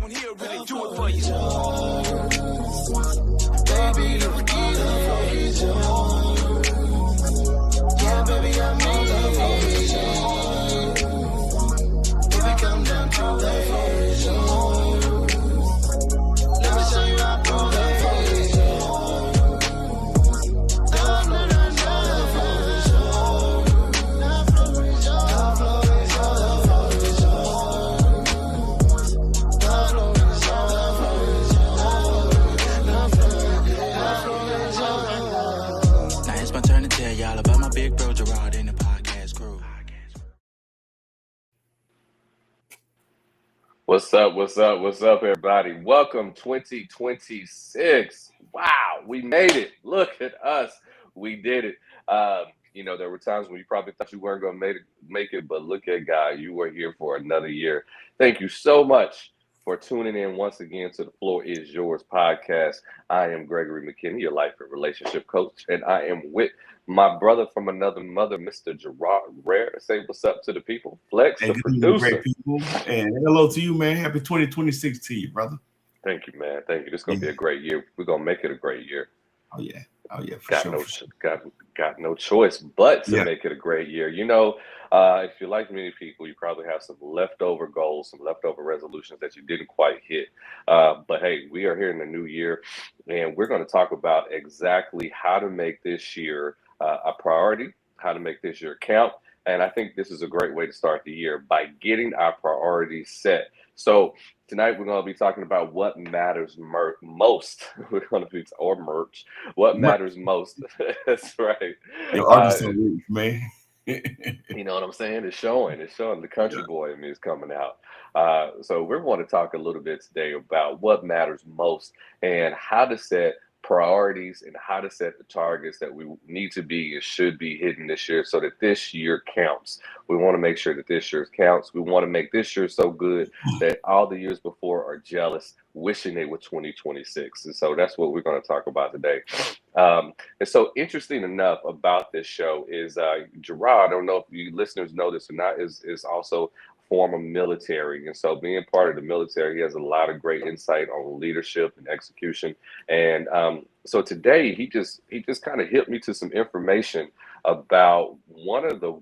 someone here really do it for you. Baby, the key is yours. Yeah, baby, I'm all over you. If it come down to that, yours. Let me show you how to play. Y'all about my big bro Gerard in the podcast crew. What's up, everybody? Welcome 2026. Wow, we made it. Look at us. We did it. There were times when you probably thought you weren't going to make it, but look at God. You were here for another year. Thank you so much for tuning in once again to the Floor Is Yours podcast. I am Gregory McKinney, your life and relationship coach, and I am with my brother from another mother, Mr. Gerard Rare. Say what's up to the people. Flex, the producer. Great people. And hello to you, man. Happy 2026 to you, brother. Thank you, man. Thank you. This is going to be a great year. We're going to make it a great year. Oh, yeah. For sure. Got no choice but to make it a great year. If you're like many people, you probably have some leftover goals, some leftover resolutions that you didn't quite hit. But hey, we are here in the new year, and we're going to talk about exactly how to make this year a priority, how to make this year count. And I think this is a great way to start the year by getting our priorities set. So tonight we're going to be talking about what matters most. We're going to be what matters most. That's right. Your artist rich, man. You know what I'm saying? It's showing. The country boy in me is coming out. So we're going to talk a little bit today about what matters most and how to set priorities and how to set the targets that we need to be and should be hitting this year so that this year counts. We want to make sure that this year counts. We want to make this year so good that all the years before are jealous, wishing they were 2026. And so that's what we're going to talk about today. And so interesting enough about this show is Gerard, I don't know if you listeners know this or not, is also former military. And so being part of the military, he has a lot of great insight on leadership and execution. And so today he just kind of hit me to some information about one of the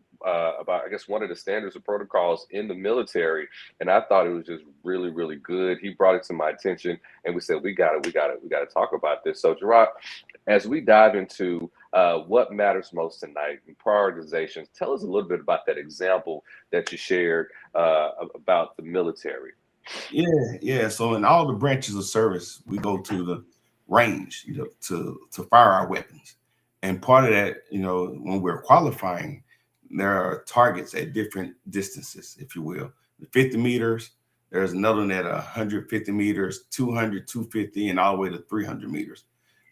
standards or protocols in the military. And I thought it was just really, really good. He brought it to my attention and we said, we got to talk about this. So Gerard, as we dive into what matters most tonight and prioritizations, tell us a little bit about that example that you shared about the military. Yeah. So in all the branches of service, we go to the range, to fire our weapons. And part of that, when we're qualifying, there are targets at different distances, if you will. The 50 meters, there's another one at 150 meters, 200, 250, and all the way to 300 meters.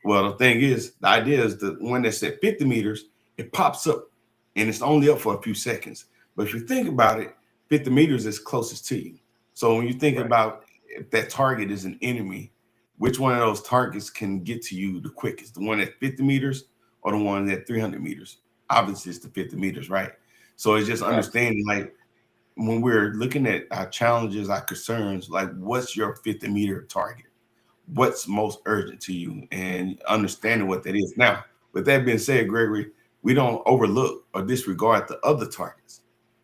Well, the thing is, the idea is the one that's at 50 meters, it pops up and it's only up for a few seconds. But if you think about it, 50 meters is closest to you. So when you think about if that target is an enemy, which one of those targets can get to you the quickest? The one at 50 meters or the one at 300 meters? Obviously, it's the 50 meters, right? So it's just understanding, like, when we're looking at our challenges, our concerns, like, what's your 50-meter target? What's most urgent to you, and understanding what that is. Now, with that being said, Gregory, we don't overlook or disregard the other targets.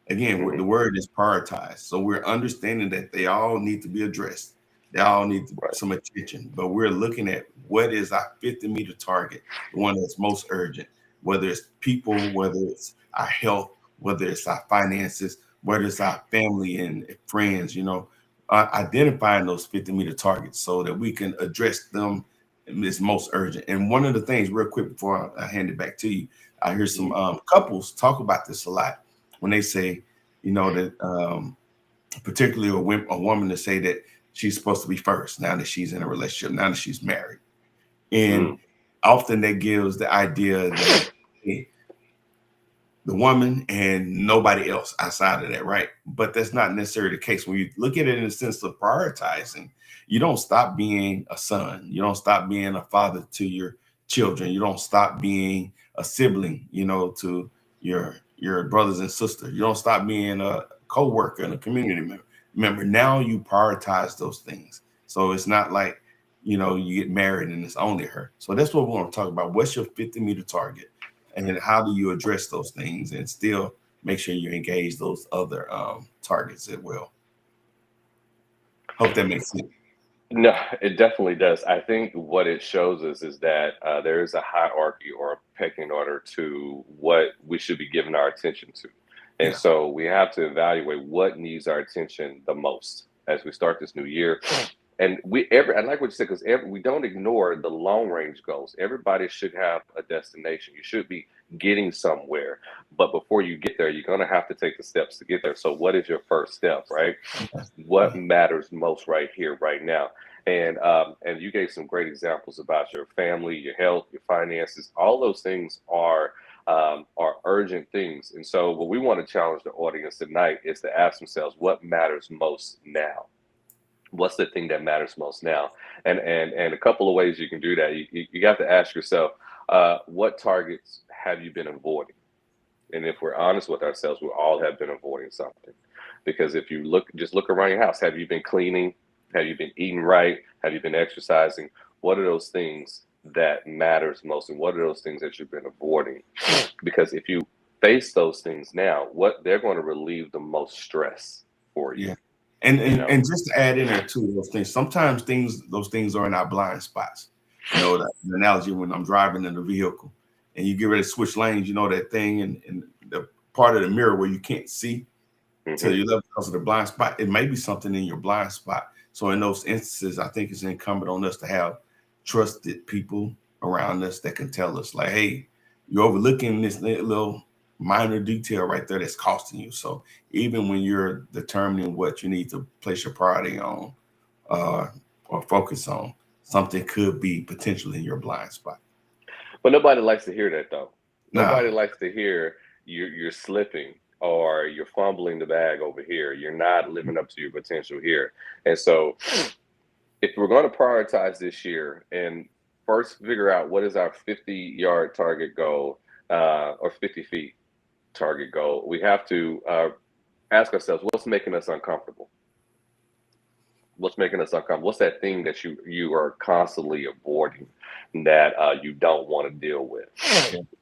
Again, the word is prioritize. So we're understanding that they all need to be addressed. They all need some attention, but we're looking at what is our 50-meter target, the one that's most urgent, whether it's people, whether it's our health, whether it's our finances, whether it's our family and friends, identifying those 50-meter targets so that we can address them is most urgent. And one of the things, real quick before I hand it back to you, I hear some couples talk about this a lot when they say, that particularly a woman to say that she's supposed to be first now that she's in a relationship, now that she's married. And often that gives the idea that the woman and nobody else outside of that, right? But that's not necessarily the case. When you look at it in the sense of prioritizing, you don't stop being a son. You don't stop being a father to your children. You don't stop being a sibling, to your brothers and sisters. You don't stop being a co-worker and a community remember, now you prioritize those things. So it's not like, you get married and it's only her. So that's what we want to talk about. What's your 50-meter target? And then how do you address those things and still make sure you engage those other targets as well? Hope that makes sense. No, it definitely does. I think what it shows us is that there is a hierarchy or a pecking order to what we should be giving our attention to. And Yeah. so we have to evaluate what needs our attention the most as we start this new year. And I like what you said, because we don't ignore the long range goals. Everybody should have a destination. You should be getting somewhere. But before you get there, you're going to have to take the steps to get there. So what is your first step, right? What matters most right here, right now? And you gave some great examples about your family, your health, your finances. All those things are urgent things. And so what we want to challenge the audience tonight is to ask themselves, what matters most now? What's the thing that matters most now? And a couple of ways you can do that. You have to ask yourself, what targets have you been avoiding? And if we're honest with ourselves, we all have been avoiding something. Because if you just look around your house, have you been cleaning? Have you been eating right? Have you been exercising? What are those things that matters most? And what are those things that you've been avoiding? Because if you face those things now, what they're going to relieve the most stress for you. Yeah. And You and, know? and just to add in there too, those things. Sometimes those things are in our blind spots. The analogy when I'm driving in the vehicle and you get ready to switch lanes, that thing and the part of the mirror where you can't see to your left because of the blind spot. It may be something in your blind spot. So in those instances, I think it's incumbent on us to have trusted people around us that can tell us, like, hey, you're overlooking this little minor detail right there that's costing you. So even when you're determining what you need to place your priority on or focus on, something could be potentially in your blind spot. But nobody likes to hear that, though. Nah, Nobody likes to hear you're slipping or you're fumbling the bag over here. You're not living up to your potential here. And so if we're going to prioritize this year and first figure out what is our 50-yard target goal or 50 feet target goal, we have to ask ourselves, what's making us uncomfortable? What's making us uncomfortable? What's that thing that you are constantly avoiding that you don't want to deal with?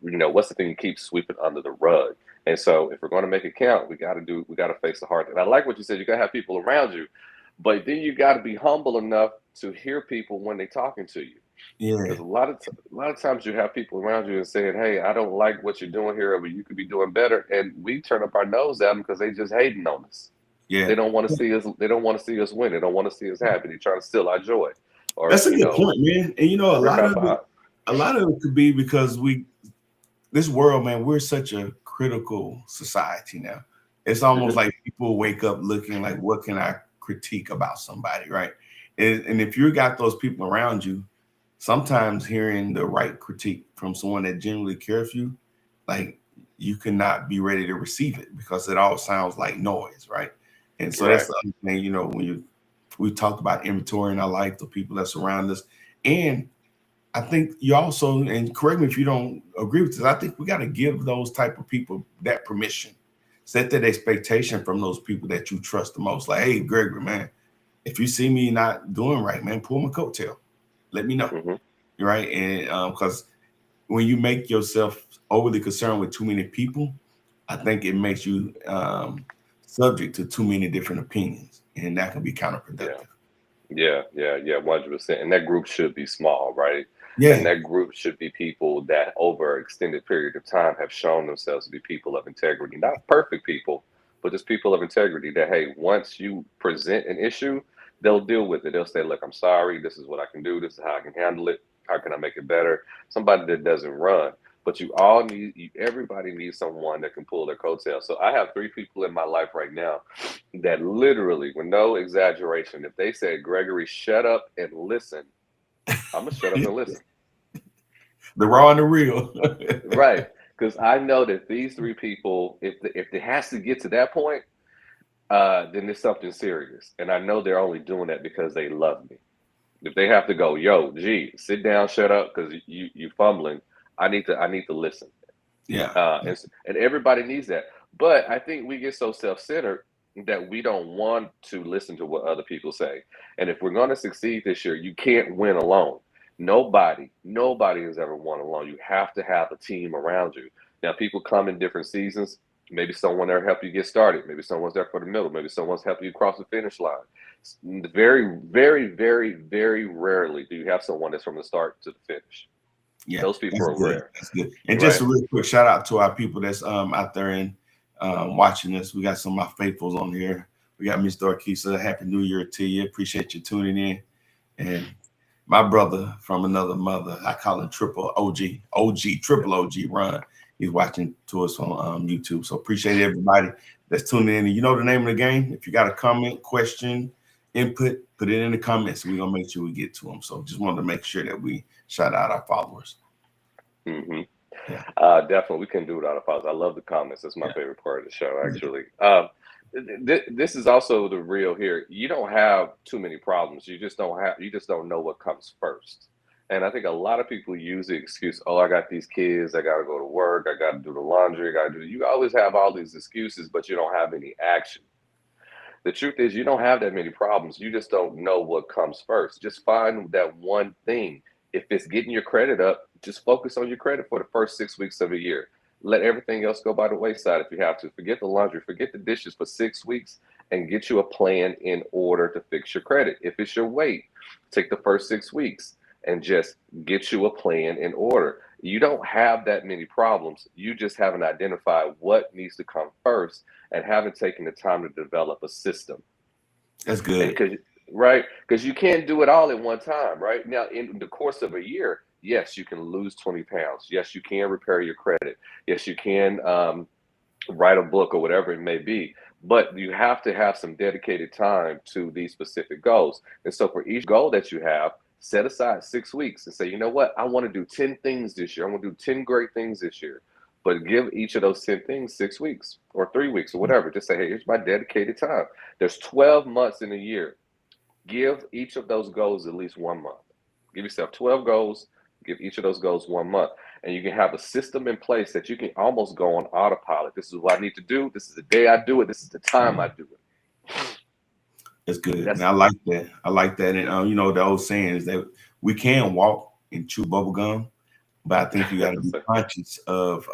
What's the thing that keeps sweeping under the rug? And so if we're going to make it count, we got to face the hard thing. And I like what you said. You got to have people around you, but then you got to be humble enough to hear people when they're talking to you. yeah, Because a lot of times you have people around you and saying, "Hey, I don't like what you're doing here, but you could be doing better," and we turn up our nose at them because they just hating on us. yeah. They don't want to see us. They don't want to see us win. They don't want to see us happy. They're trying to steal our joy, or That's a good point, man. And rip our vibe. a lot of it could be because this world, man, we're such a critical society now. It's almost like people wake up looking like, what can I critique about somebody, right? And if you got those people around you, sometimes hearing the right critique from someone that genuinely cares for you, like you cannot be ready to receive it because it all sounds like noise, right? And so that's the other thing, when we talked about inventorying our life, the people that surround us. And I think you also, and correct me if you don't agree with this, I think we got to give those type of people that permission. Set that expectation from those people that you trust the most. Like, hey, Gregory, man, if you see me not doing right, man, pull my coattail. Let me know. Right. And because when you make yourself overly concerned with too many people, I think it makes you subject to too many different opinions, and that can be counterproductive. Yeah, 100%. And that group should be small, right? Yeah. And that group should be people that over an extended period of time have shown themselves to be people of integrity. Not perfect people, but just people of integrity that, hey, once you present an issue, they'll deal with it. They'll say, look, I'm sorry. This is what I can do. This is how I can handle it. How can I make it better? Somebody that doesn't run. But everybody needs someone that can pull their coattails. So I have 3 people in my life right now that literally, with no exaggeration, if they said, Gregory, shut up and listen, I'm going to shut up and listen. The raw and the real. Right. Because I know that these 3 people, if it has to get to that point, then there's something serious. And I know they're only doing that because they love me. If they have to go, yo, G, sit down, shut up, because you fumbling, I need to listen. Yeah. And everybody needs that. But I think we get so self-centered that we don't want to listen to what other people say. And if we're going to succeed this year, you can't win alone. Nobody has ever won alone. You have to have a team around you. Now, people come in different seasons. Maybe someone there help you get started. Maybe someone's there for the middle. Maybe someone's helping you cross the finish line. Very, very, very, very rarely do you have someone that's from the start to the finish. Yeah, Those people that's are good. rare, That's good. And just right? a real quick shout out to our people that's out there and watching us. We got some of my faithfuls on here. We got Miss Dorkisa. Happy New Year to you. Appreciate you tuning in. And my brother from another mother, I call him Triple OG, Triple OG Ron. He's watching to us on YouTube. So appreciate everybody that's tuning in. And you know the name of the game. If you got a comment, question, input, put it in the comments. We're gonna make sure we get to them. So just wanted to make sure that we shout out our followers. Hmm. Yeah. Definitely, we can do without a pause. I love the comments. That's my favorite part of the show, actually. This is also the real here. You don't have too many problems. You just don't have. You just don't know what comes first. And I think a lot of people use the excuse, "Oh, I got these kids. I got to go to work. I got to do the laundry. I got to do." You always have all these excuses, but you don't have any action. The truth is, you don't have that many problems. You just don't know what comes first. Just find that one thing. If it's getting your credit up, just focus on your credit for the first 6 weeks of a year. Let everything else go by the wayside if you have to. Forget the laundry, forget the dishes for 6 weeks, and get you a plan in order to fix your credit. If it's your weight, take the first 6 weeks and just get you a plan in order. You don't have that many problems. You just haven't identified what needs to come first and haven't taken the time to develop a system. That's And good. because right, because you can't do it all at one time, right? Now, in the course of a year, yes, you can lose 20 pounds. Yes, you can repair your credit. Yes, you can write a book or whatever it may be. But you have to have some dedicated time to these specific goals. And so for each goal that you have, set aside 6 weeks and say, you know what? I want to do 10 things this year. I want to do 10 great things this year. But give each of those 10 things 6 weeks or 3 weeks or whatever. Just say, hey, here's my dedicated time. There's 12 months in a year. Give each of those goals at least 1 month. Give yourself 12 goals. Give each of those goals 1 month. And you can have a system in place that you can almost go on autopilot. This is what I need to do. This is the day I do it. This is the time I do it. That's good. And That's I like that. I like that. And you know, the old saying is that we can walk and chew bubble gum, but I think you got to be conscious of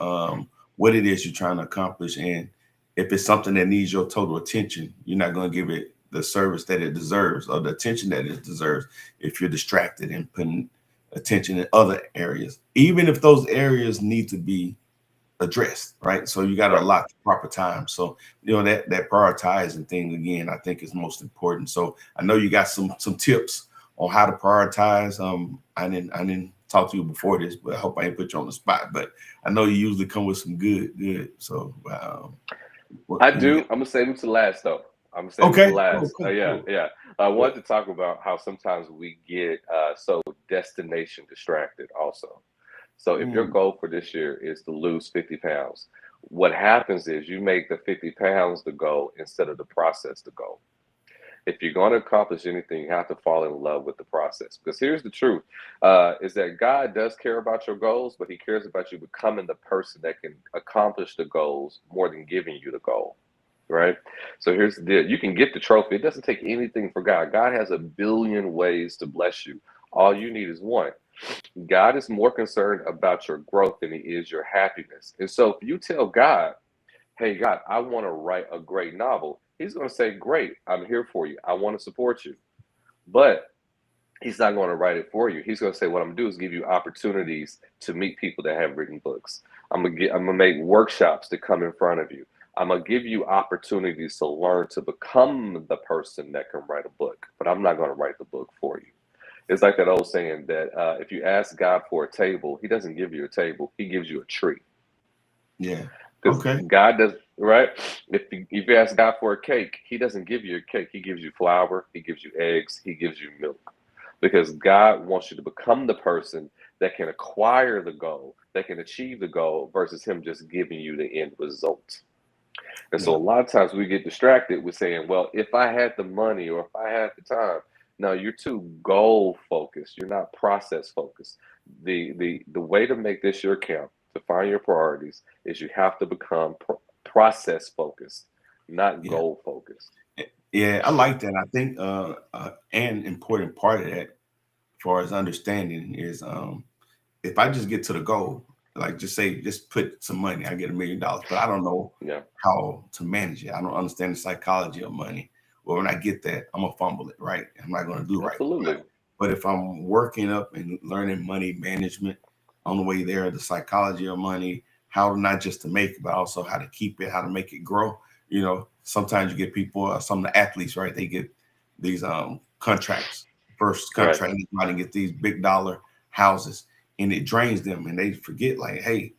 what it is you're trying to accomplish. And if it's something that needs your total attention, you're not going to give it the service that it deserves or the attention that it deserves if you're distracted and putting attention in other areas, even if those areas need to be addressed, right? So you got to right. allot the proper time. So you know that prioritizing thing again, I think is most important. So I know you got some tips on how to prioritize. I didn't talk to you before this, but I hope I ain't put you on the spot. But I know you usually come with some good. So I what you do. got? I'm gonna save them to last though. I'm gonna save them to Okay, cool, last. cool, Yeah, cool. yeah. I Good. wanted to talk about how sometimes we get so destination distracted also. So if your Mm, goal for this year is to lose 50 pounds, what happens is you make the 50 pounds the goal instead of the process the goal. If you're going to accomplish anything, you have to fall in love with the process. Because here's the truth, is that God does care about your goals, but he cares about you becoming the person that can accomplish the goals more than giving you the goal. Right. So here's the deal. You can get the trophy. It doesn't take anything for God. God has a billion ways to bless you. All you need is one. God is more concerned about your growth than he is your happiness. And so if you tell God, hey, God, I want to write a great novel, he's going to say, great, I'm here for you. I want to support you. But he's not going to write it for you. He's going to say, what I'm going to do is give you opportunities to meet people that have written books. I'm going to make workshops to come in front of you. I'm going to give you opportunities to learn to become the person that can write a book, but I'm not going to write the book for you. It's like that old saying that if you ask God for a table, he doesn't give you a table, he gives you a tree. yeah. Because Okay. God does, right? If you ask God for a cake, he doesn't give you a cake. He gives you flour, he gives you eggs, he gives you milk. Because God wants you to become the person that can acquire the goal, that can achieve the goal, versus him just giving you the end result. And so Yeah. a lot of times we get distracted with saying, well, if I had the money or if I had the time. No, you're too goal focused. You're not process focused. The way to make this your count, to find your priorities, is you have to become process focused. not Yeah. goal focused. Yeah, I like that. I think an important part of that, as far as understanding, is if I just get to the goal, like just say, just put some money, I get $1 million, but I don't know Yeah, how to manage it. I don't understand the psychology of money. Well, when I get that, I'm gonna fumble it, right? I'm not gonna do right. absolutely. But if I'm working up and learning money management on the way there, the psychology of money, how not just to make it, but also how to keep it, how to make it grow. Sometimes you get people, some of the athletes, right? They get these contracts, first Right. contract, and they try to get these big dollar houses, and it drains them, and they forget, like, hey,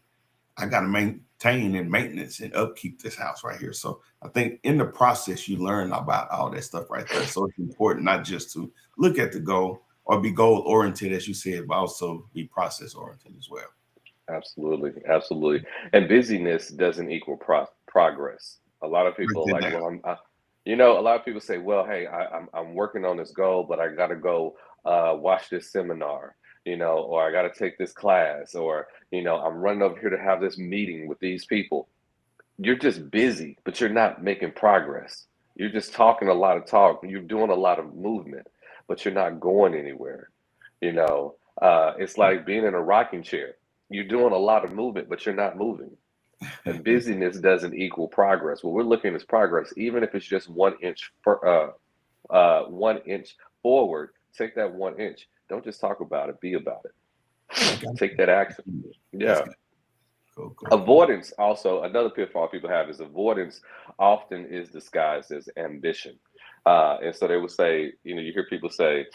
I got to maintain and maintenance and upkeep this house right here. So I think in the process, you learn about all that stuff right there. So it's important not just to look at the goal or be goal oriented, as you said, but also be process oriented as well. Absolutely, absolutely. And busyness doesn't equal progress. A lot of Break people are that like, down. well, a lot of people say, well, hey, I'm working on this goal, but I got to go watch this seminar, or I got to take this class, or I'm running over here to have this meeting with these people. You're just busy, but you're not making progress. You're just talking a lot of talk. You're doing a lot of movement, but you're not going anywhere. It's like being in a rocking chair. You're doing a lot of movement, but you're not moving. And busyness doesn't equal progress. What we're looking is progress, even if it's just 1 inch 1 inch forward. Take that 1 inch. Don't just talk about it. Be about I it. got Take that action. you. That's Yeah. good. Great point. Avoidance also another pitfall people have is avoidance often is disguised as ambition. And so they would say, you hear people say,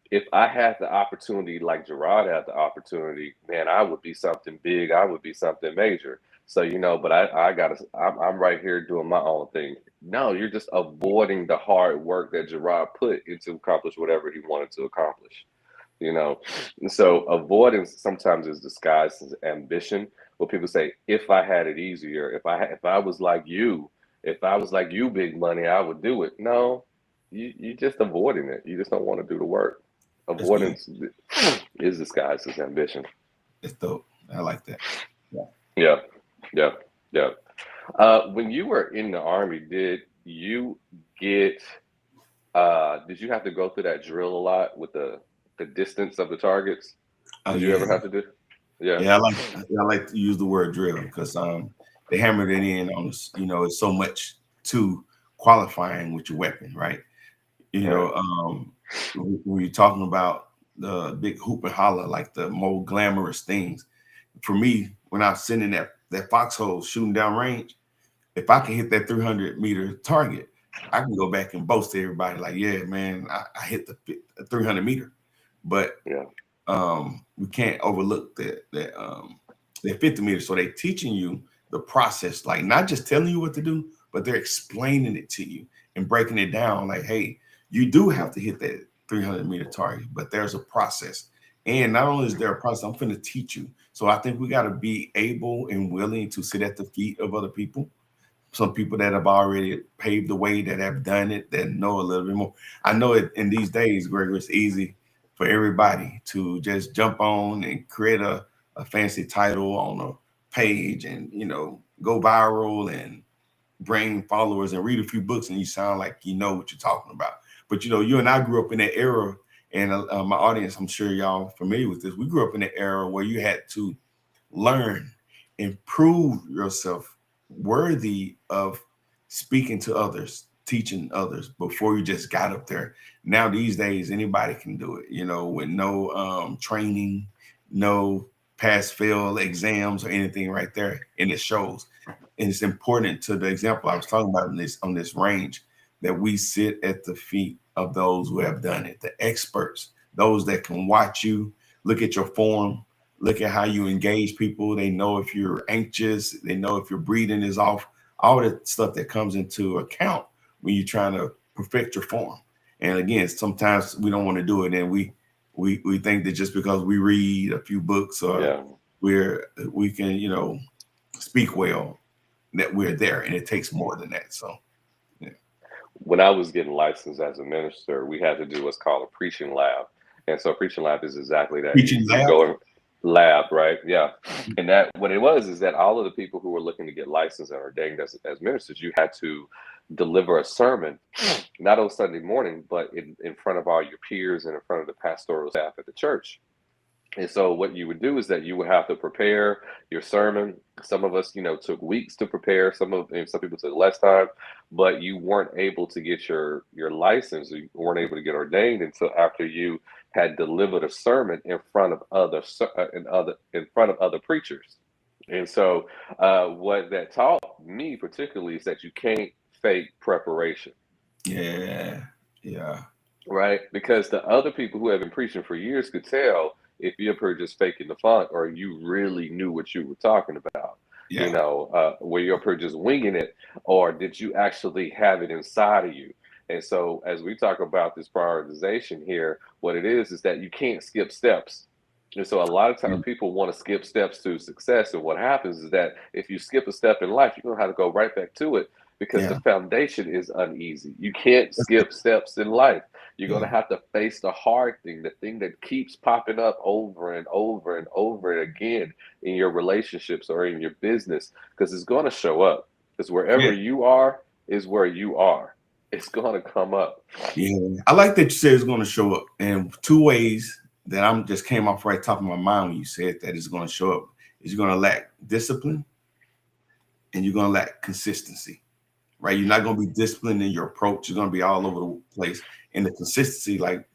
if I had the opportunity like Gerard had the opportunity, man, I would be something big. I would be something major. So, but I'm right here doing my own thing. No, you're just avoiding the hard work that Gerard put into accomplish whatever he wanted to accomplish you know and so avoidance sometimes is disguised as ambition, where people say, if I had it easier, if I was like you, if I was like you, big money, I would do it. No, you just avoiding it. You just don't want to do the work. That's good. Avoidance is disguised as ambition. That's dope. I like that. Yeah. Yeah, yeah, yeah. When you were in the army, you get did you have to go through that drill a lot with the distance of the targets? Oh Did you yeah. ever have to do? Yeah. Yeah, I like to use the word drill because they hammered it in on us. It's so much to qualifying with your weapon, right? You Right. know, um, when you're talking about the big hoop and holler, like the more glamorous things. For me, when I was sitting in that foxhole shooting down range, if I can hit that 300-meter target, I can go back and boast to everybody like, yeah, man, I hit the 300-meter. But Yeah. we can't overlook that 50 meters. So they're teaching you the process, like not just telling you what to do, but they're explaining it to you and breaking it down. Like, hey, you do have to hit that 300-meter target, but there's a process. And not only is there a process, I'm going to teach you. So I think we got to be able and willing to sit at the feet of other people. Some people that have already paved the way, that have done it, that know a little bit more. I know it in these days, Gregory, it's easy for everybody to just jump on and create a fancy title on a page and go viral and bring followers and read a few books, and you sound like you know what you're talking about. But you and I grew up in that era, and my audience, I'm sure y'all familiar with this. We grew up in the era where you had to learn and prove yourself worthy of speaking to others, teaching others before you just got up there. Now these days, anybody can do it, with no training, no pass fail exams or anything right there, and it shows. And it's important to the example I was talking about on this range, that we sit at the feet of those who have done it, the experts, those that can watch you, look at your form, look at how you engage people. They know if you're anxious, they know if your breathing is off, all the stuff that comes into account when you're trying to perfect your form. And again, sometimes we don't want to do it, and we think that just because we read a few books or Yeah. we can speak well, that we're there, and it takes more than that. So yeah. When I was getting licensed as a minister, we had to do what's called a preaching lab. And so preaching lab is exactly that. Teaching You lab. go in lab, right? Yeah. And that what it was is that all of the people who were looking to get licensed and ordained as ministers, you had to deliver a sermon, not on Sunday morning, but in front of all your peers and in front of the pastoral staff at the church. And so what you would do is that you would have to prepare your sermon. Some of us, took weeks to prepare. And some people took less time, but you weren't able to get your license. You weren't able to get ordained until after you had delivered a sermon in front of in front of other preachers. And so what that taught me particularly is that you can't fake preparation. Yeah. Yeah. Right? Because the other people who have been preaching for years could tell if you're just faking the funk or you really knew what you were talking about. Yeah. Were you up here just winging it, or did you actually have it inside of you? And so, as we talk about this prioritization here, what it is that you can't skip steps. And so, a lot of times Mm. people want to skip steps to success. And what happens is that if you skip a step in life, you're going to have to go right back to it because the Yeah. foundation is uneasy. You can't skip steps in life. You're going Yeah. to have to face the hard thing, the thing that keeps popping up over and over and over again in your relationships or in your business, because it's going to show up. Because wherever Yeah. you are is where you are. It's going to come up. Yeah. I like that you said it's going to show up. And two ways that I'm just came off right top of my mind when you said that it's going to show up is you're going to lack discipline and you're going to lack consistency. Right? You're not going to be disciplined in your approach. You're going to be all over the place. And the consistency, like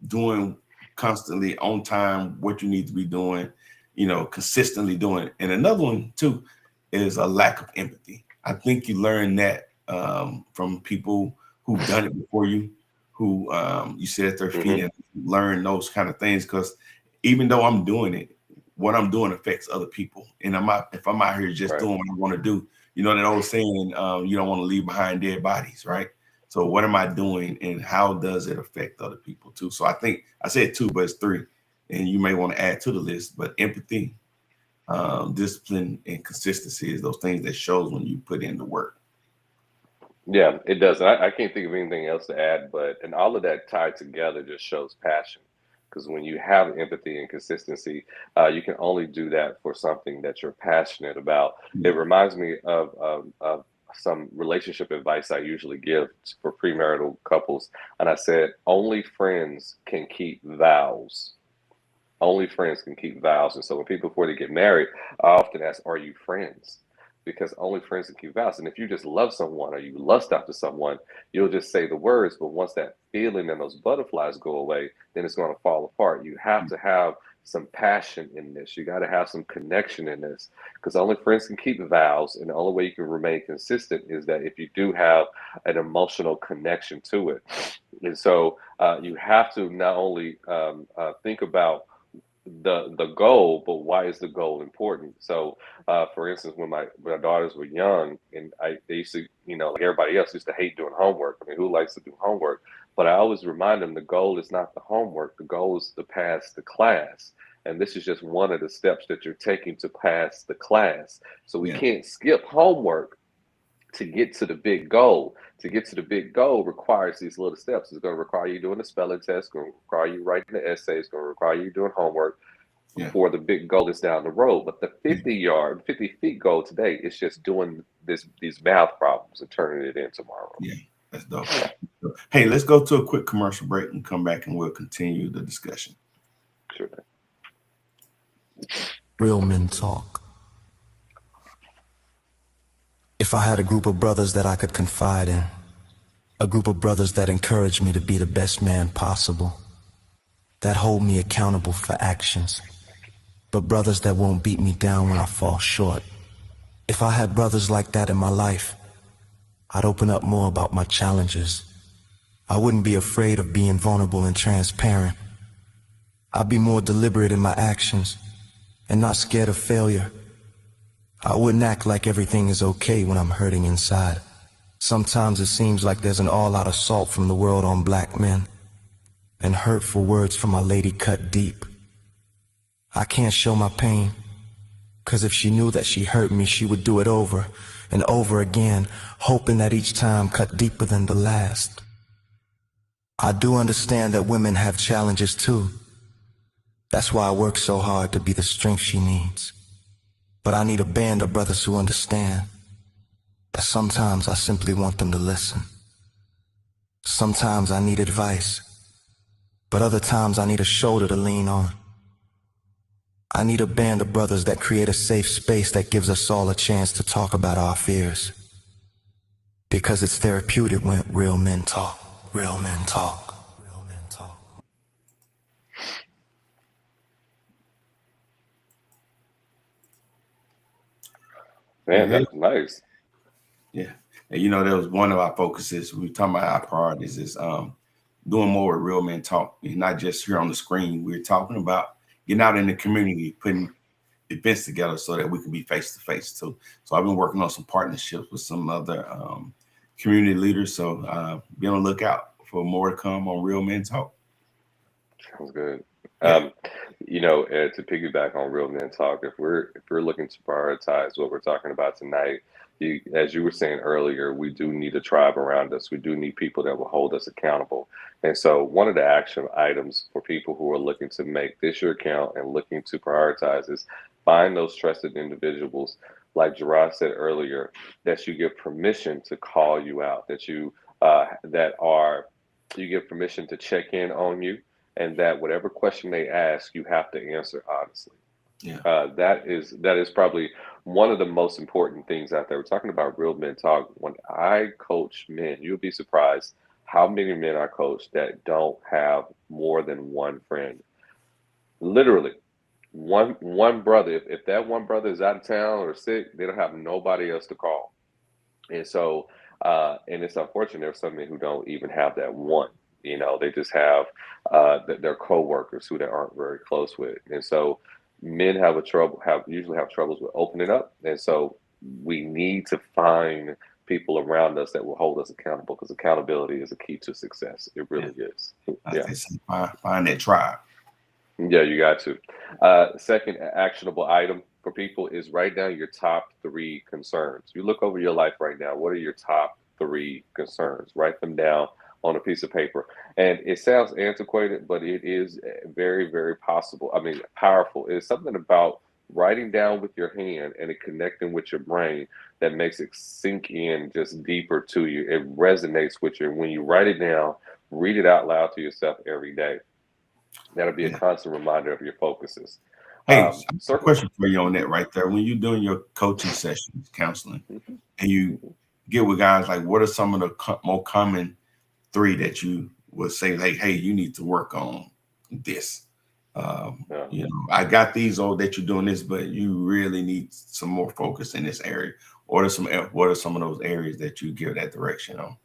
doing constantly on time what you need to be doing, consistently doing it. And another one too is a lack of empathy. I think you learn that from people who've done it before you, who you sit at their feet and learn those kind of things. Because even though I'm doing it, what I'm doing affects other people. And if I'm out here just Right. doing what I want to do, that old saying, you don't want to leave behind dead bodies, right? So what am I doing and how does it affect other people too? So I think I said two, but it's three. And you may want to add to the list, but empathy, discipline, and consistency is those things that shows when you put in the work. Yeah, it does. I can't think of anything else to add, and all of that tied together just shows passion. Because when you have empathy and consistency, you can only do that for something that you're passionate about. Yeah. It reminds me of some relationship advice I usually give for premarital couples. And I said, only friends can keep vows. Only friends can keep vows. And so when people, before they get married, I often ask, are you friends? Because only friends can keep vows. And if you just love someone or you lust after someone, you'll just say the words. But once that feeling and those butterflies go away, then it's going to fall apart. You have to have some passion in this. You got to have some connection in this, because only friends can keep vows. And the only way you can remain consistent is that if you do have an emotional connection to it. And so you have to not only think about the goal, but why is the goal important? So, for instance, when my daughters were young, and they used to, like everybody else, used to hate doing homework. I mean, who likes to do homework? But I always remind them the goal is not the homework. The goal is to pass the class, and this is just one of the steps that you're taking to pass the class. So we Yeah. can't skip homework to get to the big goal. To get to the big goal requires these little steps. It's going to require you doing a spelling test, it's going to require you writing the essay, it's going to require you doing homework Yeah. before the big goal is down the road. But the 50 feet goal today is just doing these math problems and turning it in tomorrow. Yeah, that's dope. Hey, let's go to a quick commercial break and come back and we'll continue the discussion. Sure. Real men talk. If I had a group of brothers that I could confide in, a group of brothers that encourage me to be the best man possible, that hold me accountable for actions, but brothers that won't beat me down when I fall short. If I had brothers like that in my life, I'd open up more about my challenges. I wouldn't be afraid of being vulnerable and transparent. I'd be more deliberate in my actions and not scared of failure. I wouldn't act like everything is okay when I'm hurting inside. Sometimes it seems like there's an all-out assault from the world on black men, and hurtful words from my lady cut deep. I can't show my pain, 'cause if she knew that she hurt me, she would do it over and over again, hoping that each time cut deeper than the last. I do understand that women have challenges too. That's why I work so hard to be the strength she needs. But I need a band of brothers who understand Sometimes I simply want them to listen. Sometimes I need advice, but other times I need a shoulder to lean on. I need a band of brothers that create a safe space that gives us all a chance to talk about our fears. Because it's therapeutic when real men talk. Real men talk. Real men talk. Man, Yeah, that was nice. yeah. And you know, that was one of our focuses. We were talking about our priorities is doing more with real men talk. And not just here on the screen. We're talking about getting out in the community, putting events together so that we can be face to face too. So I've been working on some partnerships with some other community leaders. So be on the lookout for more to come on Real Men Talk. Sounds good. Yeah. Um, to piggyback on Real Men Talk, if we're looking to prioritize what we're talking about tonight, as you were saying earlier, we do need a tribe around us. We do need people that will hold us accountable. And so, one of the action items for people who are looking to make this your account and looking to prioritize is find those trusted individuals, like Gerard said earlier, that you give permission to call you out, that are you give permission to check in on you, and that whatever question they ask, you have to answer honestly. Yeah. That is probably one of the most important things out there. We're talking about real men talk. When I coach men, you'll be surprised how many men I coach that don't have more than one friend. Literally, one brother. If that one brother is out of town or sick, they don't have nobody else to call. And so, and it's unfortunate there's some men who don't even have that one. They just have their coworkers who they aren't very close with. And so, men have usually have troubles with opening up. And so, we need to find people around us that will hold us accountable because accountability is a key to success. It Yeah. really is. I Yeah. think so. Find that tribe. Yeah, you got to. Second actionable item for people is write down your top three concerns. You look over your life right now. What are your top three concerns? Write them down on a piece of paper. And it sounds antiquated, but it is very, very possible. I mean, powerful. It's something about writing down with your hand and it connecting with your brain that makes it sink in just deeper to you. It resonates with you. When you write it down, read it out loud to yourself every day. That'll be a Yeah. constant reminder of your focuses. Hey, so a Circle. question for you on that right there. When you're doing your coaching sessions, counseling, Mhm, and you mhm. get with guys, like what are some of the more common three that you would say, like, hey, you need to work on this? Yeah. I got these all that you're doing this, but you really need some more focus in this area. What are some of those areas that you give that direction on?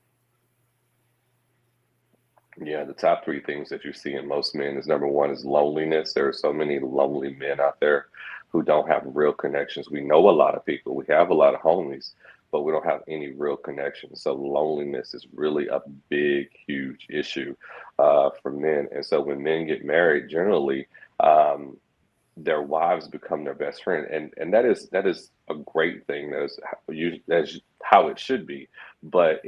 Yeah, the top three things that you see in most men is number one is loneliness. There are so many lonely men out there who don't have real connections. We know a lot of people, we have a lot of homies, but we don't have any real connections. So loneliness is really a big, huge issue for men. And so when men get married, generally, um, their wives become their best friend, and that is a great thing. That's how it should be, but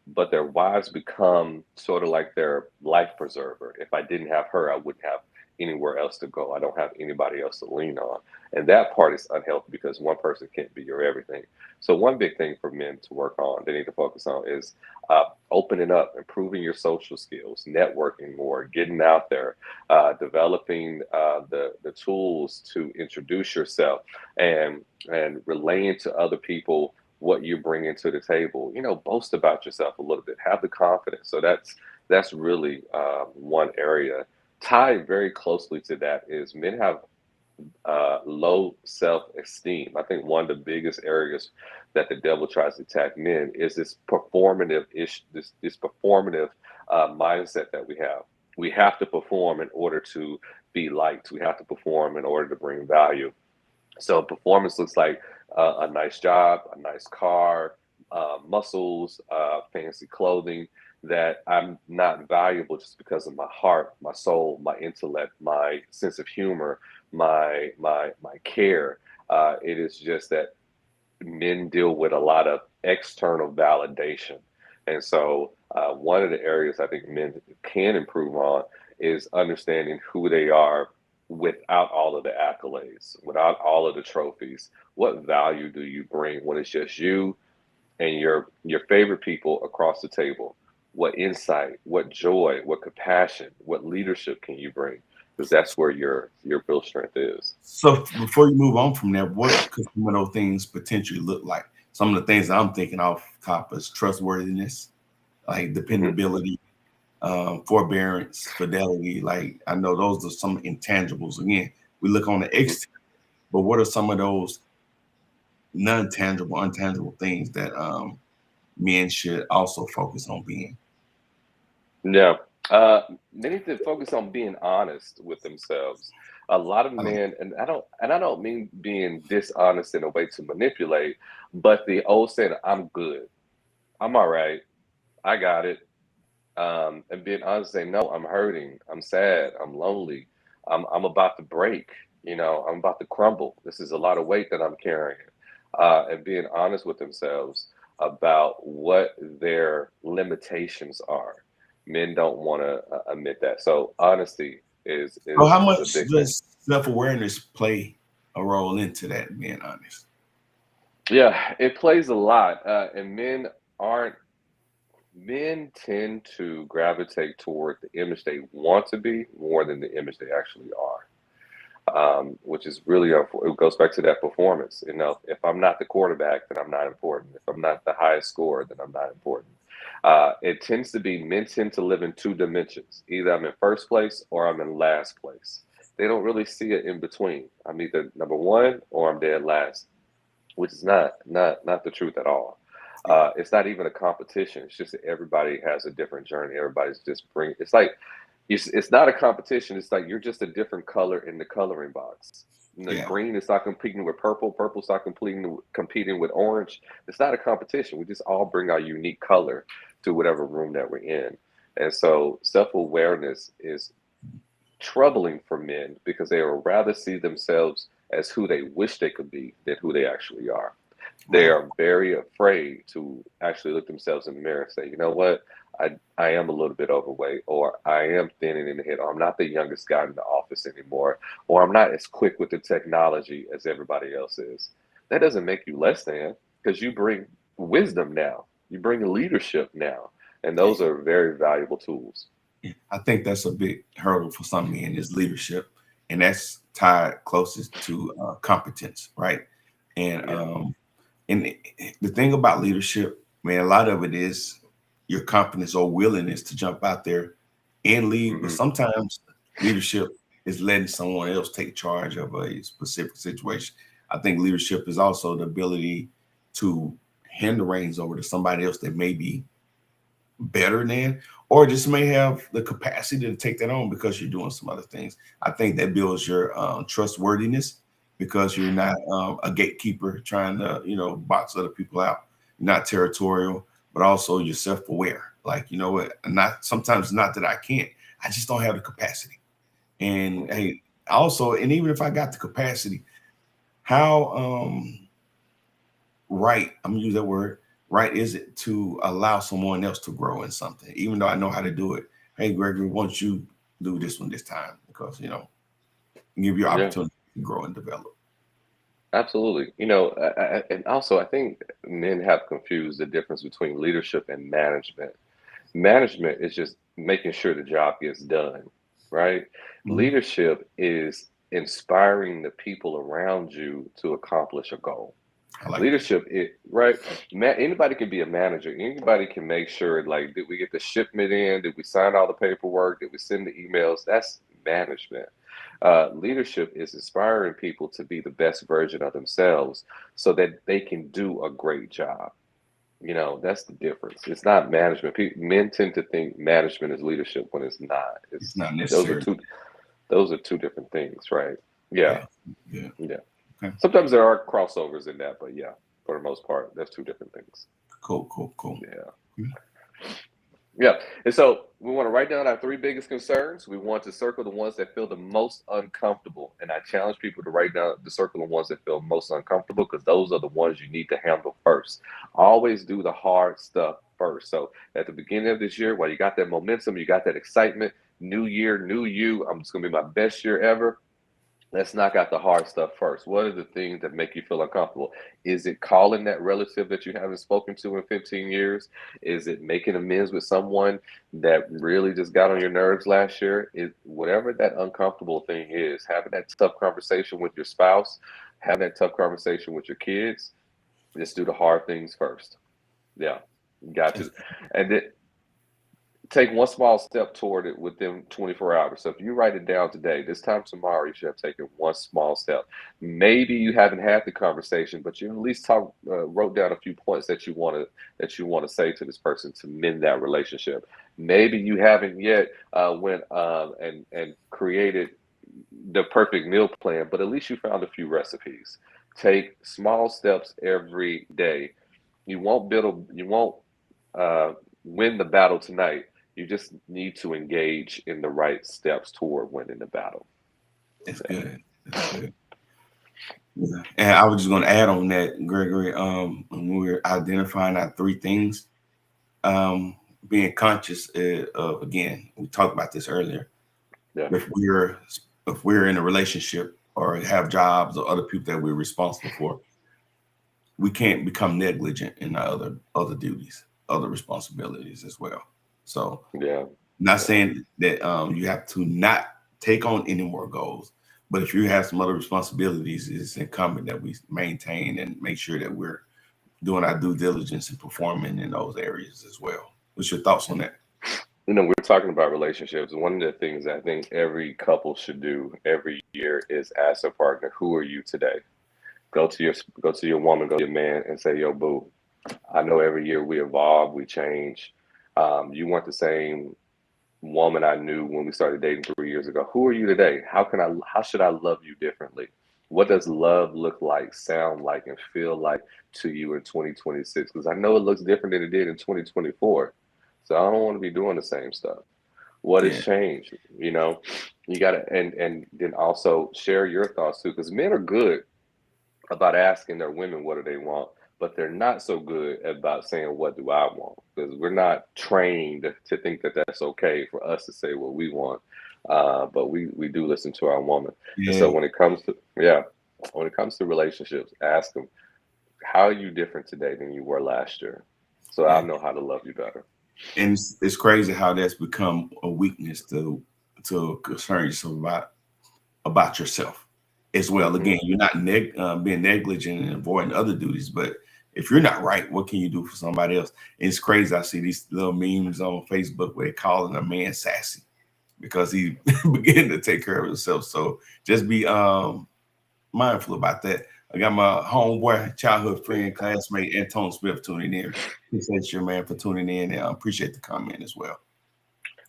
but their wives become sort of like their life preserver. If I didn't have her, I wouldn't have anywhere else to go. I don't have anybody else to lean on, and that part is unhealthy because one person can't be your everything. So one big thing for men to work on, they need to focus on, is opening up, improving your social skills, networking more, getting out there, developing the tools to introduce yourself and relaying to other people what you bring into the table. Boast about yourself a little bit, have the confidence. So that's really one area. Tied very closely to that is men have low self-esteem. I think one of the biggest areas that the devil tries to attack men is this performative ish, this performative mindset that we have. We have to perform in order to be liked. We have to perform in order to bring value. So performance looks like a nice job, a nice car, muscles, fancy clothing. That I'm not valuable just because of my heart, my soul, my intellect, my sense of humor, my care. It is just that men deal with a lot of external validation. And so, one of the areas I think men can improve on is understanding who they are without all of the accolades, without all of the trophies. What value do you bring when it's just you and your favorite people across the table, what insight, what joy, what compassion, what leadership can you bring? Because that's where your real strength is. So before you move on from there, what could some of those things potentially look like? Some of the things I'm thinking off top is trustworthiness, like Hmm. dependability, forbearance, fidelity. Like I know those are some intangibles. Again, we look on the Hmm. exterior, but what are some of those non-tangible, untangible things that men should also focus on being? Yeah. They need to focus on being honest with themselves. A lot of I like, men, and I don't mean being dishonest in a way to manipulate, but the old saying, "I'm good, I'm all right, I got it," and being honest, saying, "No, I'm hurting, I'm sad, I'm lonely, I'm about to break, I'm about to crumble. This is a lot of weight that I'm carrying," and being honest with themselves about what their limitations are. Men don't want to admit that. So honesty is so how is a much big thing. does self-awareness play a role into that, being honest? Yeah, it plays a lot, and aren't men tend to gravitate toward the image they want to be more than the image they actually are. Which is really it goes back to that performance. If I'm not the quarterback, then I'm not important. If I'm not the highest scorer, then I'm not important. It tends to be men tend to live in two dimensions. Either I'm in first place or I'm in last place. They don't really see it in between. I'm either number one or I'm dead last, which is not the truth at all. Yeah, It's not even a competition. It's just that everybody has a different journey. Everybody's just bring. It's like it's not a competition. It's like you're just a different color in the coloring box. yeah. Green is not competing with purple. Purple's not competing with orange. It's not a competition. We just all bring our unique color to whatever room that we're in. And so self-awareness is troubling for men because they would rather see themselves as who they wish they could be than who they actually are. They Right. are very afraid to actually look themselves in the mirror and say, you know what, I am a little bit overweight, or I am thinning in the head, or I'm not the youngest guy in the office anymore, or I'm not as quick with the technology as everybody else is. That doesn't make you less than, because you bring wisdom now, you bring leadership now, and those are very valuable tools. Yeah, I think that's a big hurdle for some men is leadership, and that's tied closest to competence, right? And Yeah. the thing about leadership, man, a lot of it is your confidence or willingness to jump out there and lead. But Hmm. sometimes leadership is letting someone else take charge of a specific situation. I think leadership is also the ability to hand the reins over to somebody else that may be better than, or just may have the capacity to take that on because you're doing some other things. I think that builds your trustworthiness because you're not a gatekeeper trying to, box other people out. You're not territorial, but also you're self-aware. Like, you know what? Not sometimes not that I can't, I just don't have the capacity. And Hmm. hey, also, and even if I got the capacity, how right, I'm gonna use that word, right is it to allow someone else to grow in something, even though I know how to do it. Hey, Gregory, why don't you do this one this time? Because, give you Yeah. opportunity to grow and develop. Absolutely. And also I think men have confused the difference between leadership and management. Management is just making sure the job gets done, right? Mhm. Leadership is inspiring the people around you to accomplish a goal. I like that. Leadership, right? Anybody can be a manager. Anybody can make sure, like, did we get the shipment in? Did we sign all the paperwork? Did we send the emails? That's management. Leadership is inspiring people to be the best version of themselves so that they can do a great job. That's the difference. It's not management. Men tend to think management is leadership when it's not. It's It's not those are necessary. two different things, right? Yeah, Yeah. Yeah. yeah. Okay. Sometimes there are crossovers in that, but yeah, for the most part, that's two different things. Cool. Cool. Cool. Yeah. Mhm. Yeah. And so we want to write down our three biggest concerns. We want to circle the ones that feel the most uncomfortable. And I challenge people to write down the circle the ones that feel most uncomfortable because those are the ones you need to handle first. Always do the hard stuff first. So at the beginning of this year, while you got that momentum, you got that excitement, new year, new you, I'm just going to be my best year ever. Let's knock out the hard stuff first. What are the things that make you feel uncomfortable? Is it calling that relative that you haven't spoken to in 15 years? Is it making amends with someone that really just got on your nerves last year? Is whatever that uncomfortable thing is, having that tough conversation with your spouse, having that tough conversation with your kids, just do the hard things first. Yeah, got to. And then take one small step toward it within 24 hours. So if you write it down today, this time tomorrow, you should have taken one small step. Maybe you haven't had the conversation, but you at least wrote down a few points that you want to say to this person to mend that relationship. Maybe you haven't yet went and created the perfect meal plan, but at least you found a few recipes. Take small steps every day. You won't win the battle tonight. You just need to engage in the right steps toward winning the battle. That's good. That's good. Yeah. And I was just going to add on that, Gregory. When we're identifying our three things, um, being conscious of, again, we talked about this earlier. Yeah. If we're in a relationship or have jobs or other people that we're responsible for, we can't become negligent in our other duties, other responsibilities as well. So, Yeah. not Yeah. saying that you have to not take on any more goals, but if you have some other responsibilities, it's incumbent that we maintain and make sure that we're doing our due diligence and performing in those areas as well. What's your thoughts on that? We're talking about relationships. One of the things I think every couple should do every year is ask their partner, "Who are you today?" Go to your woman, go to your man, and say, "Yo, boo, I know every year we evolve, we change. You weren't the same woman I knew when we started dating 3 years ago. Who are you today? How should I love you differently? What does love look like, sound like, and feel like to you in 2026? Because I know it looks different than it did in 2024. So I don't want to be doing the same stuff. What has Yeah, changed? You gotta and then also share your thoughts too, because men are good about asking their women what do they want, but they're not so good about saying what do I want, because we're not trained to think that that's okay for us to say what we want. But we do listen to our woman, and so yeah, when it comes to relationships, ask them, how are you different today than you were last year, so yeah. I'll know how to love you better. And it's crazy how that's become a weakness to concern yourself about yourself as well. Hmm. Again, you're not being negligent and avoiding other duties, but if you're not right, what can you do for somebody else? And it's crazy. I see these little memes on Facebook where they're calling a man sassy because he began to take care of himself. So just be mindful about that. I got my homeboy, childhood friend, classmate, Anton Smith tuning in. Appreciate you, man, for tuning in, and I appreciate the comment as well.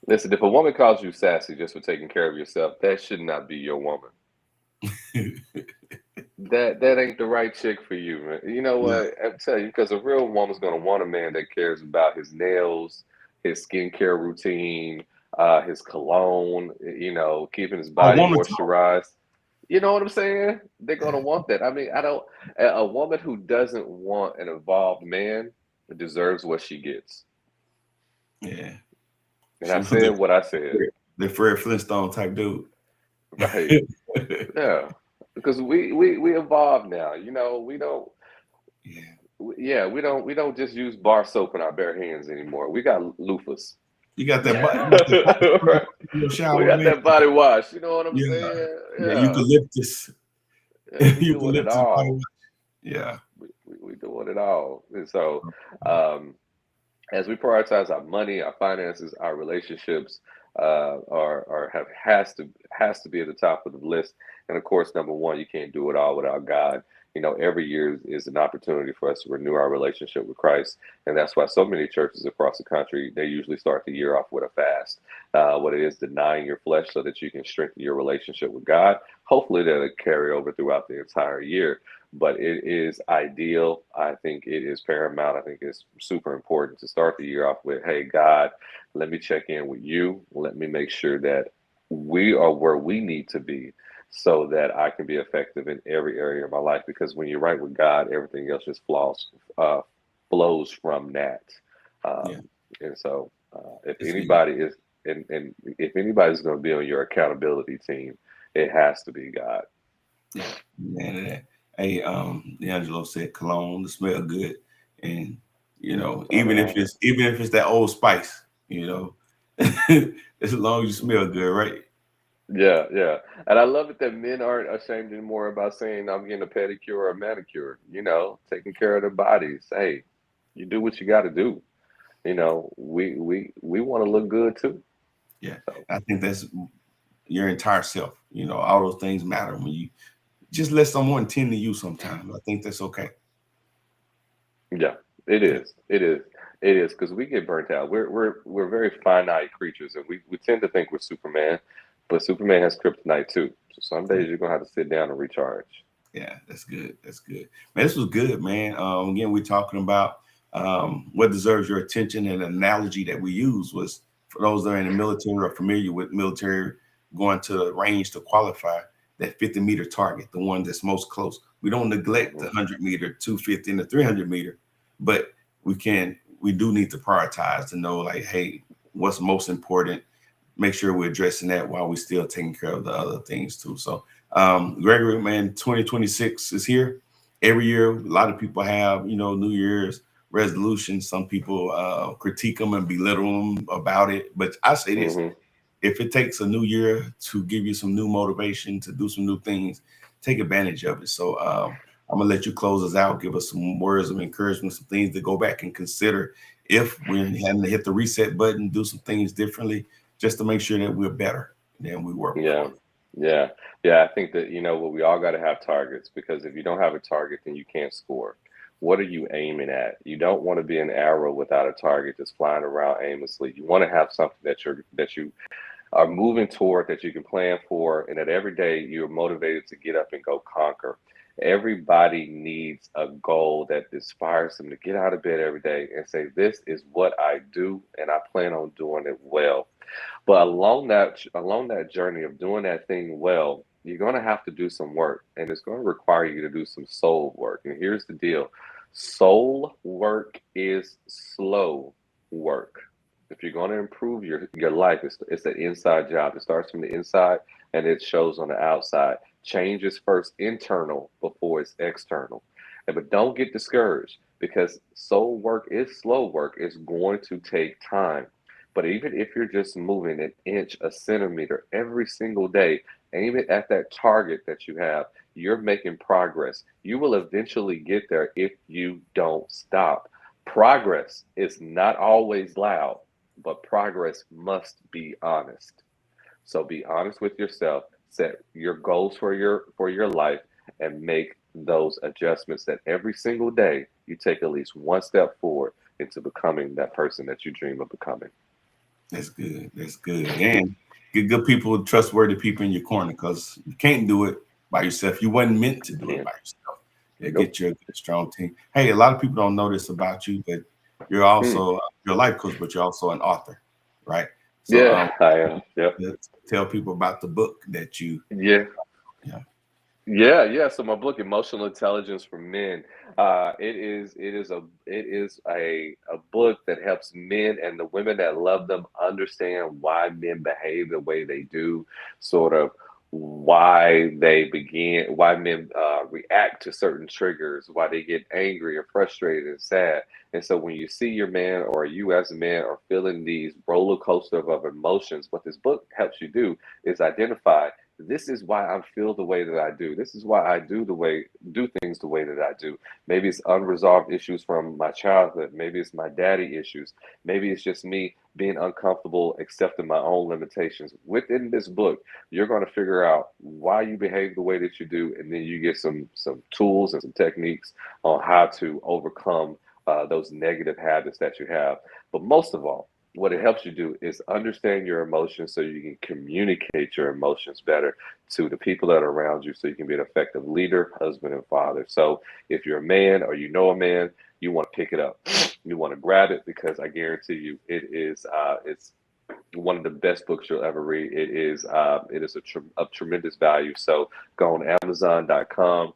Listen, if a woman calls you sassy just for taking care of yourself, that should not be your woman. That ain't the right chick for you, man. You know Yeah. what? I'm telling you, because a real woman's gonna want a man that cares about his nails, his skincare routine, his cologne, keeping his I body want to talk. moisturized. You know what I'm saying? They're gonna want that. I mean, I don't. A woman who doesn't want an involved man deserves what she gets. Yeah. And I She was said what I said, the Fred Flintstone type dude. right? Yeah, because we evolved now. We don't. Yeah. Yeah, we don't just use bar soap in our bare hands anymore. We got loofahs. You got that butt. You got that body Right. in your We shower, got man. that body wash. You know what I'm Yeah. saying? Yeah. Yeah, Eucalyptus. yeah, we doing it Eucalyptus body all. wash. Yeah. We doing it all. And so, um, as we prioritize our money, our finances, our relationships, are have has to be at the top of the list. And of course, number one, you can't do it all without God. Every year is an opportunity for us to renew our relationship with Christ, and that's why so many churches across the country, they usually start the year off with a fast. What it is, denying your flesh so that you can strengthen your relationship with God. Hopefully, that'll carry over throughout the entire year, but it is ideal. I think it is paramount. I think it's super important to start the year off with, "Hey, God, let me check in with you. Let me make sure that we are where we need to be so that I can be effective in every area of my life." Because when you're right with God, everything else just flows from that. Yeah. And so, if It's good. anybody is, and if anybody's going to be on your accountability team, It has to be God. Yeah, man. Hey, D'Angelo said cologne to smell good, and even if it's that Old Spice, as long as you smell good, right? Yeah, yeah. And I love it that men aren't ashamed anymore about saying I'm getting a pedicure or a manicure, taking care of their bodies. Hey, you do what you got to do. We want to look good too. Yeah, So, I think that's your entire self. All those things matter when you just let someone tend to you. Sometimes I think that's okay. yeah, it Yeah, is. It is. It is because we get burnt out. We're very finite creatures, and we tend to think we're Superman, but Superman has kryptonite too. So some yeah. days you're gonna have to sit down and recharge. Yeah, that's good. That's good. Man, this was good, man. Again, we're talking about what deserves your attention. And an analogy that we use was for those that are in the military or familiar with military going to the range to qualify, that 50-meter target, the one that's most close. We don't neglect the Hmm. 100-meter, 250, and the 300-meter, but we do need to prioritize to know, like, hey, what's most important, make sure we're addressing that while we're still taking care of the other things too. So, Gregory, man, 2026 is here. Every year, a lot of people have, New Year's resolutions. Some people critique them and belittle them about it. But I say this: Hmm. if it takes a new year to give you some new motivation to do some new things, take advantage of it. So, I'm gonna let you close us out. Give us some words of encouragement, some things to go back and consider if we're having to hit the reset button, do some things differently, just to make sure that we're better than we were Yeah, before. yeah, yeah. I think that what we all got to have targets because if you don't have a target, then you can't score. What are you aiming at? You don't want to be an arrow without a target, just flying around aimlessly. You want to have something that you are moving toward, that you can plan for, and that every day you're motivated to get up and go conquer. Everybody needs a goal that inspires them to get out of bed every day and say, "This is what I do, and I plan on doing it well." But along that journey of doing that thing well, you're going to have to do some work, and it's going to require you to do some soul work. And here's the deal: soul work is slow work. If you're going to improve your life, it's an inside job. It starts from the inside and it shows on the outside. Change is first internal before it's external. But don't get discouraged because soul work is slow work. It's going to take time. But even if you're just moving an inch, a centimeter every single day, aim it at that target that you have, you're making progress. You will eventually get there if you don't stop. Progress is not always loud, but progress must be honest. So be honest with yourself, set your goals for your life and make those adjustments that every single day you take at least one step forward into becoming that person that you dream of becoming. That's good. That's good. And get good people, trustworthy people in your corner, because you can't do it by yourself. You wasn't meant to do it Can't. by yourself. Yeah, Nope. get your good, strong team. Hey, a lot of people don't know this about you, but Hmm. you're a life coach, but you're also an author, right? So, Yeah, I am. Yep. let's tell people about the book that you, Yeah. yeah, Yeah, yeah. So my book, Emotional Intelligence for Men, it is a book that helps men and the women that love them understand why men behave the way they do, sort of why men react to certain triggers, why they get angry or frustrated and sad. And so when you see your man or you as a man are feeling these roller coaster of emotions, what this book helps you do is identify this is why I feel the way that I do. This is why I do things the way that I do. Maybe it's unresolved issues from my childhood. Maybe it's my daddy issues. Maybe it's just me being uncomfortable accepting my own limitations. Within this book, you're going to figure out why you behave the way that you do, and then you get some tools and some techniques on how to overcome those negative habits that you have. But most of all, what it helps you do is understand your emotions so you can communicate your emotions better to the people that are around you so you can be an effective leader, husband, and father. So if you're a man or you know a man, you want to pick it up. You want to grab it because I guarantee you it's one of the best books you'll ever read. It is of tremendous value. So go on Amazon.com,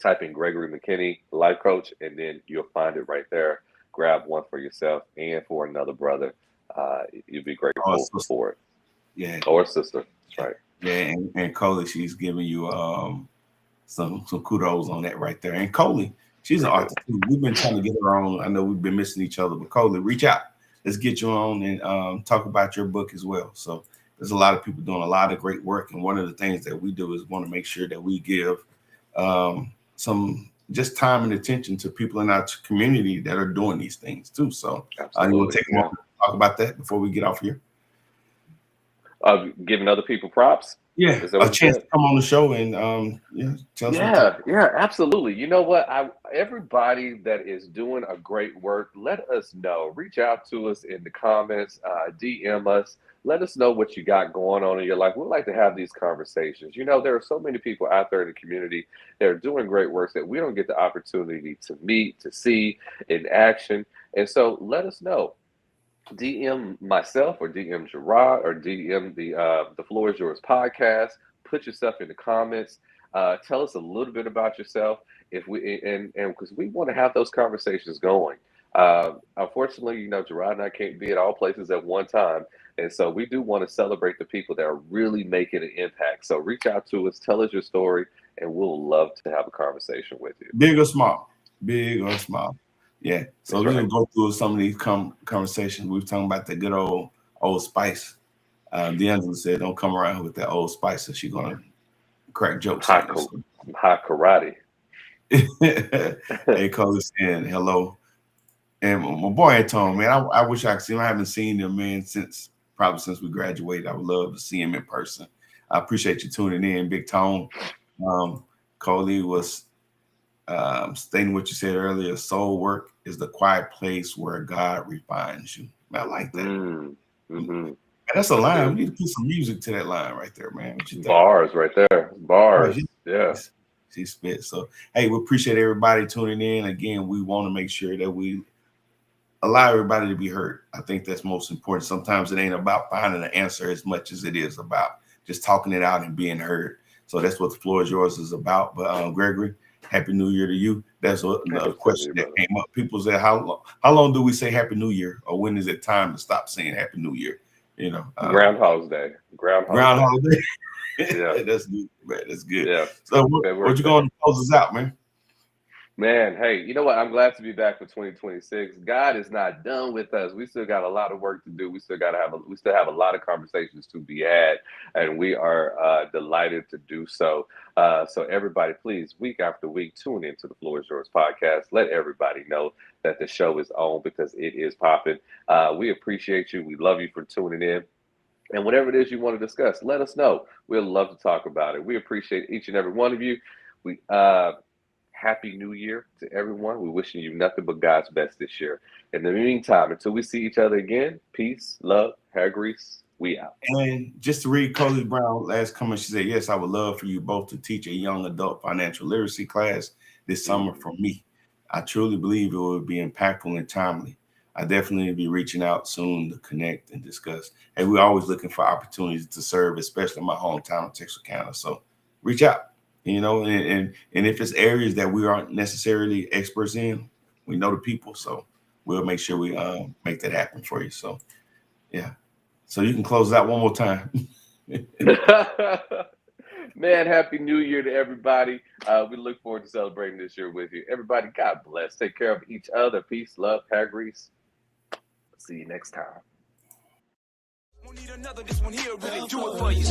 type in Gregory McKinney, life coach, and then you'll find it right there. Grab one for yourself and for another brother. You'll be oh, grateful so, for it. yeah, Or sister. That's right. yeah, And Coley, she's giving you some kudos on that right there. And Coley, she's an artist too. We've been trying to get her on. I know we've been missing each other, but Coley, reach out. Let's get you on and talk about your book as well. So there's a lot of people doing a lot of great work. And one of the things that we do is want to make sure that we give some just time and attention to people in our community that are doing these things too. So you want to take a moment to talk about that before we get off here? Giving other people props. Yeah, a chance to come on the show and tell us. Yeah, absolutely. You know what? Everybody that is doing a great work, let us know. Reach out to us in the comments, DM us. Let us know what you got going on in your life. We'd like to have these conversations. You know, there are so many people out there in the community that are doing great work that we don't get the opportunity to meet, to see in action. And so let us know. DM myself or DM Gerard or DM the Floor is Yours podcast. Put yourself in the comments. Tell us a little bit about yourself if we and because we want to have those conversations going. Unfortunately, you know, Gerard and I can't be at all places at one time. And so we do want to celebrate the people that are really making an impact. So reach out to us, tell us your story, and we'll love to have a conversation with you. Big or small. Big or small. Yeah. So we're going to go through some of these conversations. We were talking about the good old Spice. D'Angelo said, don't come around with that Old Spice. So she's going to crack jokes. High karate. Hey, Cole is saying hello. And my boy Anton, man, I wish I could see him. I haven't seen him, man, since we graduated. I would love to see him in person. I appreciate you tuning in, Big Tone. Coley was stating what you said earlier. Soul work is the quiet place where God refines you. Man, I like that. Mm-hmm. That's a line. We need to put some music to that line right there, man. What you think? Bars right there. Bars. Yeah. She spit. So, hey, we appreciate everybody tuning in. Again, we want to make sure that we allow everybody to be heard. I think that's most important. Sometimes it ain't about finding an answer as much as it is about just talking it out and being heard. So that's what the Floor is Yours is about. But Gregory, Happy New Year to you. That's another question that came up. People say, how long do we say Happy New Year, or when is it time to stop saying Happy New Year? You know, Groundhog's Day. Groundhog Day. Yeah, that's good, man. That's good. Yeah. So what you going to close us out, man? Man, hey, you know what? I'm glad to be back for 2026. God is not done with us. We still got a lot of work to do. We still have a lot of conversations to be had, and we are delighted to do so. So everybody, please, week after week, tune into the Floor is Yours podcast. Let everybody know that the show is on, because it is popping. We appreciate you. We love you for tuning in. And whatever it is you want to discuss, let us know. We'd love to talk about it. We appreciate each and every one of you. We Happy New Year to everyone. We're wishing you nothing but God's best this year. In the meantime, until we see each other again, peace, love, hair grease. We out. And just to read Coley Brown last comment, she said, yes, I would love for you both to teach a young adult financial literacy class this summer for me. I truly believe it will be impactful and timely. I definitely will be reaching out soon to connect and discuss. And we're always looking for opportunities to serve, especially in my hometown of Texarkana. So reach out. You know, and if it's areas that we aren't necessarily experts in, we know the people. So we'll make sure we make that happen for you. So, yeah. So you can close that one more time. Man, Happy New Year to everybody. We look forward to celebrating this year with you. Everybody, God bless. Take care of each other. Peace, love, hair grease. See you next time. Won't need another, this one here really do it for you.